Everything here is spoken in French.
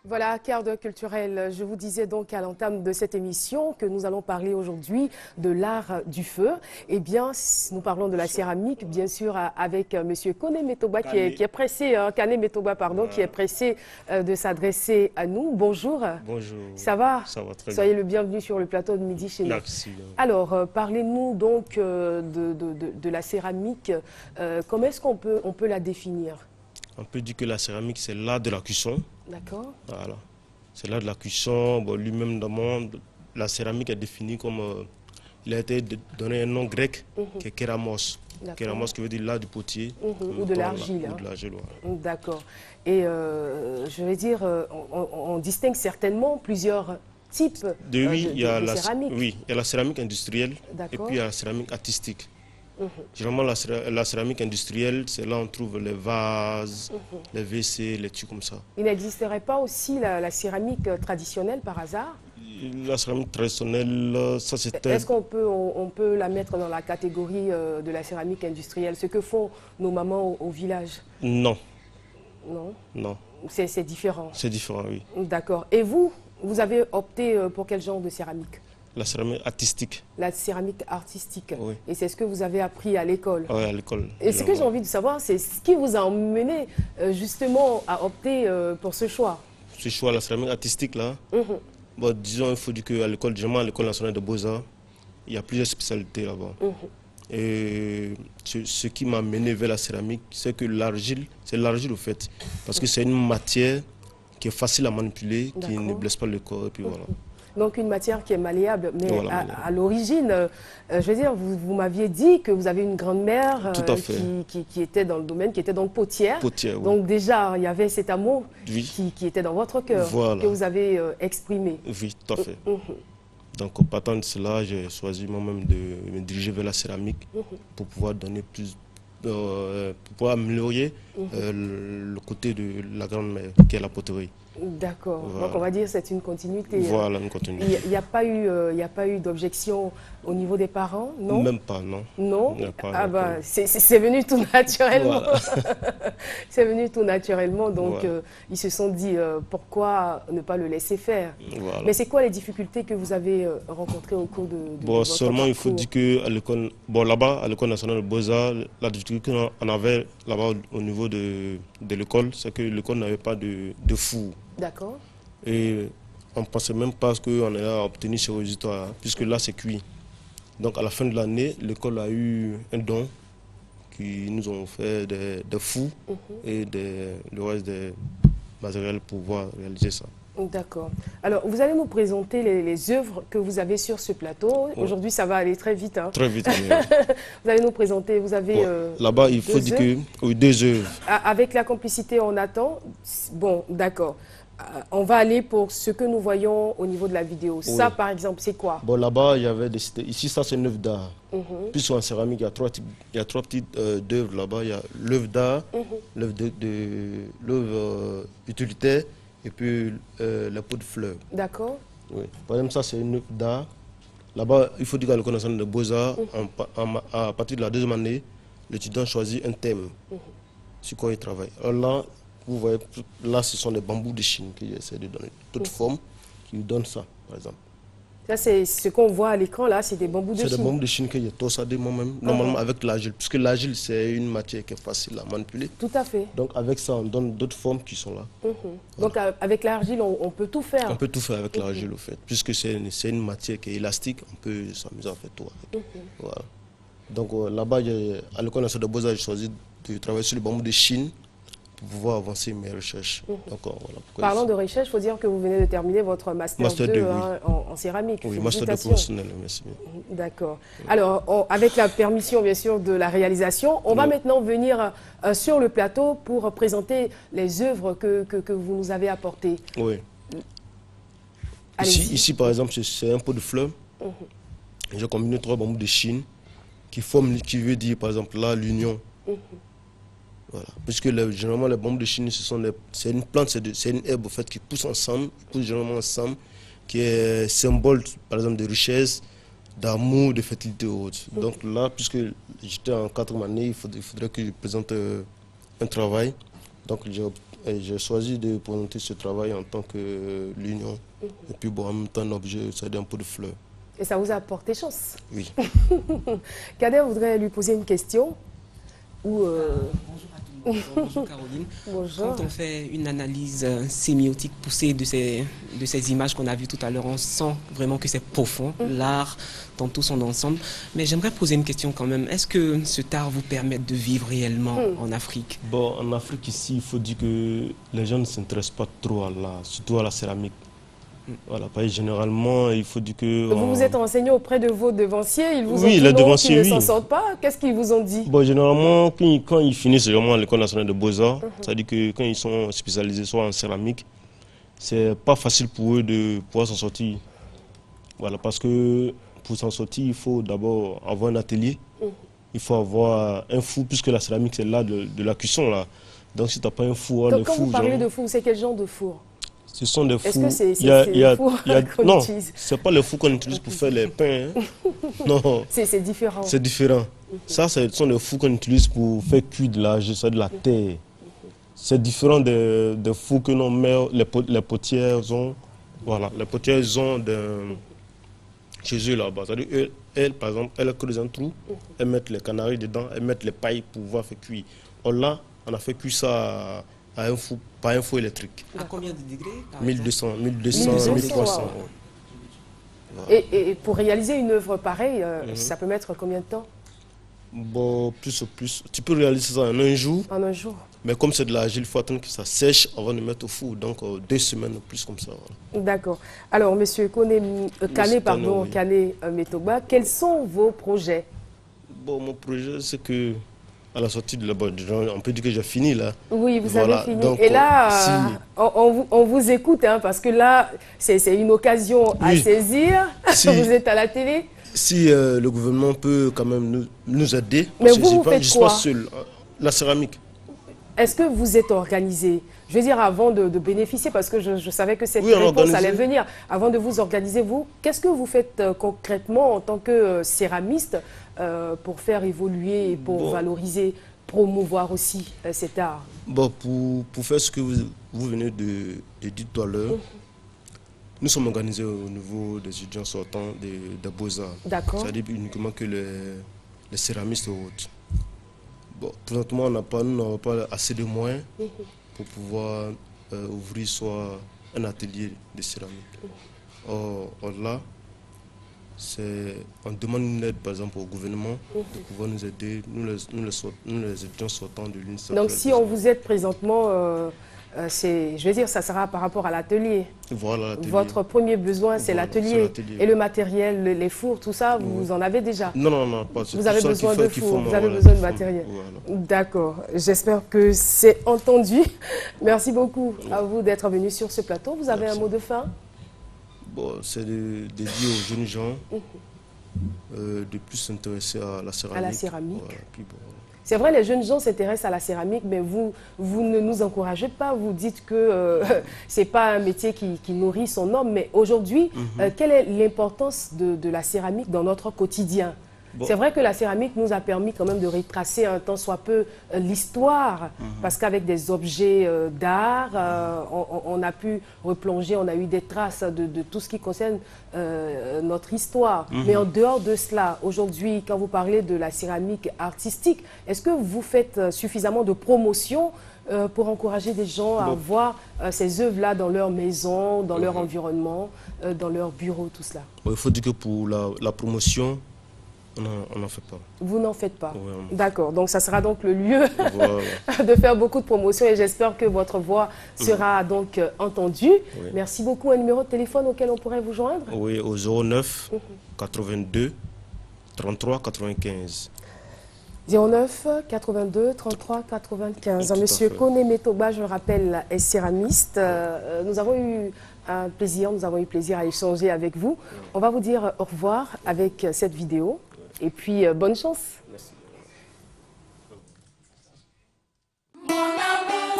Voilà, quart d'heure culturel. Je vous disais donc à l'entame de cette émission que nous allons parler aujourd'hui de l'art du feu. Eh bien, nous parlons de la céramique, bien sûr, avec Monsieur Kone Metoba qui est pressé, Kane Metoba, pardon, qui est pressé de s'adresser à nous. Bonjour. Bonjour. Ça va? Ça va très bien. Soyez le bienvenu sur le plateau de Midi chez nous. Merci. Alors, parlez-nous donc de la céramique. Comment est-ce qu'on peut la définir? On peut dire que la céramique, c'est l'art de la cuisson. D'accord. Voilà. C'est l'art de la cuisson. Bon, lui-même, dans le monde, la céramique est définie comme... il a été donné un nom grec qui est kéramos. Kéramos qui veut dire l'art du potier. Ou de l'argile. Ou de l'argile, voilà. D'accord. Et je vais dire, on distingue certainement plusieurs types de céramique. Oui, il y a la céramique industrielle et puis il y a la céramique artistique. Généralement, la céramique industrielle, c'est là où on trouve les vases, les WC, les trucs comme ça. Il n'existerait pas aussi la céramique traditionnelle par hasard? La céramique traditionnelle, ça c'est... Est-ce qu'on peut la mettre dans la catégorie de la céramique industrielle, ce que font nos mamans au village? Non. Non? Non. C'est différent? C'est différent, oui. D'accord. Et vous avez opté pour quel genre de céramique? La céramique artistique. La céramique artistique. Oui. Et c'est ce que vous avez appris à l'école? Oui, à l'école. Et ce que j'ai envie de savoir, c'est ce qui vous a emmené justement à opter pour ce choix? Ce choix, la céramique artistique, là, bon, disons, il faut dire qu'à l'école, généralement à l'école nationale de Beaux-Arts, il y a plusieurs spécialités là-bas. Et ce qui m'a mené vers la céramique, c'est que l'argile, c'est l'argile au fait. Parce que c'est une matière qui est facile à manipuler, qui ne blesse pas le corps, et puis voilà. Donc une matière qui est malléable, mais voilà, à l'origine, je veux dire, vous m'aviez dit que vous avez une grand-mère qui était dans le domaine, qui était donc potière. Potière, oui. Donc déjà, il y avait cet amour qui était dans votre cœur, que vous avez exprimé. Oui, tout à fait. Donc en partant de cela, j'ai choisi moi-même de me diriger vers la céramique pour pouvoir donner plus, pour pouvoir améliorer le côté de la grand-mère, qui est la poterie. D'accord. Voilà. Donc on va dire que c'est une continuité. Voilà, une continuité. Il n'y a pas eu d'objection au niveau des parents, non? Même pas, non. Non? Ah bah, c'est venu tout naturellement. Voilà. C'est venu tout naturellement, donc voilà. Ils se sont dit pourquoi ne pas le laisser faire. Voilà. Mais c'est quoi les difficultés que vous avez rencontrées au cours de votre seulement parcours? Il faut dire qu'à l'école, là-bas, à l'école nationale de Beaux-Arts, la difficulté qu'on avait là-bas au niveau de l'école, c'est que l'école n'avait pas de four. D'accord. Et on ne pensait même pas qu'on allait obtenir ce résultat, puisque là c'est cuit. Donc à la fin de l'année, l'école a eu un don qui nous ont fait des fours et le reste des matériels pour pouvoir réaliser ça. D'accord. Alors, vous allez nous présenter les œuvres que vous avez sur ce plateau. Oui. Aujourd'hui, ça va aller très vite. Hein. Très vite. Vous allez nous présenter, vous avez... là-bas, il faut dire que... Oui, 2 œuvres. Avec la complicité, on attend. Bon, d'accord. On va aller pour ce que nous voyons au niveau de la vidéo. Oui. Ça, par exemple, c'est quoi? Bon, là-bas, il y avait des... Ici, ça, c'est une œuvre d'art. Puisqu'en céramique, il y a 3 types d'œuvres là-bas. Il y a l'œuvre d'art, l'œuvre utilitaire, et puis la peau de fleurs. D'accord. Oui. Par exemple, ça, c'est une œuvre d'art. Là-bas, il faut dire qu'à l'école nationale de Beaux-Arts, à partir de la 2e année, l'étudiant choisit un thème sur quoi il travaille. Alors là, vous voyez, là, ce sont des bambous de Chine qui essaient de donner toute forme, qui lui donnent ça, par exemple. Ça, c'est ce qu'on voit à l'écran, là, c'est des bambous de Chine. C'est des bambous de Chine que j'ai torsadé moi-même, normalement avec l'argile, puisque l'argile, c'est une matière qui est facile à manipuler. Tout à fait. Donc, avec ça, on donne d'autres formes qui sont là. Donc, avec l'argile, on peut tout faire. On peut tout faire avec l'argile, au fait. Puisque c'est une matière qui est élastique, on peut s'amuser à faire tout avec. Voilà. Donc, là-bas, à l'école nationale de Beaux-Arts, j'ai choisi de travailler sur les bambous de Chine pour pouvoir avancer mes recherches. Donc, voilà, parlant de recherche, il faut dire que vous venez de terminer votre Master 2 en céramique. Oui, Master 2 professionnel, merci. D'accord. Alors, avec la permission, bien sûr, de la réalisation, on va maintenant venir sur le plateau pour présenter les œuvres que vous nous avez apportées. Oui. Ici, par exemple, c'est un pot de fleurs. J'ai combiné 3 bambous de Chine qui veut dire, par exemple, là, l'union. Voilà. Puisque généralement les bambous de Chine, c'est une plante, c'est une herbe en fait, qui pousse ensemble, généralement ensemble, qui est symbole par exemple de richesse, d'amour, de fertilité et autres. Donc là, puisque j'étais en 4e année, il faudrait que je présente un travail. Donc Et j'ai choisi de présenter ce travail en tant que l'union. Et puis bon, en même temps, l'objet, c'est un pot de fleurs. Et ça vous a apporté chance? Oui. Kader voudrait lui poser une question. Ou Bonjour Caroline. Bonjour. Quand on fait une analyse sémiotique poussée de ces images qu'on a vues tout à l'heure, on sent vraiment que c'est profond, l'art dans tout son ensemble. Mais j'aimerais poser une question quand même. Est-ce que cet art vous permet de vivre réellement en Afrique? Bon, en Afrique ici, il faut dire que les gens ne s'intéressent pas trop à l'art, surtout à la céramique. Voilà, parce que généralement, il faut dire que... Vous vous êtes renseigné auprès de vos devanciers, ils vous ont Oui, dit les non, devanciers, qu'ils ne oui. s'en sortent pas. Qu'est-ce qu'ils vous ont dit? Bon, généralement, quand ils finissent vraiment à l'École nationale de beaux-arts, c'est-à-dire que quand ils sont spécialisés soit en céramique, c'est pas facile pour eux de pouvoir s'en sortir. Voilà, parce que pour s'en sortir, il faut d'abord avoir un atelier, il faut avoir un four, puisque la céramique, c'est là de la cuisson, là. Donc si tu n'as pas un four, les Quand fours... vous parlez de four, c'est quel genre de four? Ce sont des fours... Est-ce que c'est les fours qu'on non, utilise? ce n'est pas les fours qu'on utilise pour faire les pains. Hein. Non, C'est différent. c'est différent. Ça, ce sont des fours qu'on utilise pour faire cuire de la terre. C'est différent des fours que nos mères, les potières ont. Voilà, les potières ont chez eux là-bas. C'est-à-dire, elles, par exemple, elles creusent un trou, elles mettent les canaris dedans, elles mettent les pailles pour pouvoir faire cuire. Là, on a fait cuire ça à un four, pas un four électrique. À combien de degrés par 1200, 1200, 1300. wow. Et pour réaliser une œuvre pareille, ça peut mettre combien de temps? Bon, plus. Tu peux réaliser ça en un jour, En un jour. mais comme c'est de l'argile, il faut attendre que ça sèche avant de mettre au four. Donc 2 semaines ou plus comme ça. Voilà. D'accord. Alors, monsieur Kane Metogba, quels sont vos projets? Bon, mon projet, c'est que à la sortie de là-bas, on peut dire que j'ai fini là. Oui, vous Voilà, avez fini. donc, Et là, on vous écoute, hein, parce que là, c'est une occasion à saisir. Si. Vous êtes à la télé. Si le gouvernement peut quand même nous aider, Mais parce que vous faites je ne suis quoi? pas seul. La céramique. Est-ce que vous êtes organisé? Je veux dire, avant de bénéficier, parce que je savais que cette Oui, réponse allait venir. Avant de vous organiser, vous, qu'est-ce que vous faites concrètement en tant que céramiste pour faire évoluer et pour valoriser, promouvoir aussi cet art? Bon, pour faire ce que vous venez de dire tout à l'heure, nous sommes organisés au niveau des étudiants sortants des Beaux-Arts. D'accord. C'est-à-dire uniquement que les céramistes et autres. Bon, présentement, nous n'avons pas assez de moyens pour pouvoir ouvrir soit un atelier de céramique. Or là, on demande une aide, par exemple, au gouvernement de pouvoir nous aider, nous les étudiants sortants de l'UNICEF. Donc, si on vous aide présentement, je veux dire, ça sera par rapport à l'atelier. Voilà, Votre premier besoin, c'est l'atelier. Et le matériel, les fours, tout ça, vous en avez déjà? Non, pas. Vous avez besoin de fours, vous avez besoin de matériel. Voilà. D'accord. J'espère que c'est entendu. Merci beaucoup à vous d'être venu sur ce plateau. Vous avez un mot de fin? Bon, c'est de dire aux jeunes gens de plus s'intéresser à la céramique. À la céramique. Voilà, puis bon. C'est vrai, les jeunes gens s'intéressent à la céramique, mais vous ne nous encouragez pas. Vous dites que ce n'est pas un métier qui nourrit son homme. Mais aujourd'hui, quelle est l'importance de la céramique dans notre quotidien? Bon. C'est vrai que la céramique nous a permis quand même de retracer un tant soit peu l'histoire, parce qu'avec des objets d'art, on a pu replonger, on a eu des traces de tout ce qui concerne notre histoire. Mais en dehors de cela, aujourd'hui, quand vous parlez de la céramique artistique, est-ce que vous faites suffisamment de promotion pour encourager des gens à voir ces œuvres-là dans leur maison, dans leur environnement, dans leur bureau, tout cela? Il faut dire que pour la promotion, on n'en fait pas. Vous n'en faites pas? Oui, d'accord. Donc, ça sera donc le lieu de faire beaucoup de promotions et j'espère que votre voix sera donc entendue. Oui. Merci beaucoup. Un numéro de téléphone auquel on pourrait vous joindre? Oui, au 09 82 33 95. 09 82 33 95. Monsieur Kane Metogba, je le rappelle, est céramiste. Nous avons eu plaisir à échanger avec vous. On va vous dire au revoir avec cette vidéo. Et puis, bonne chance. Merci.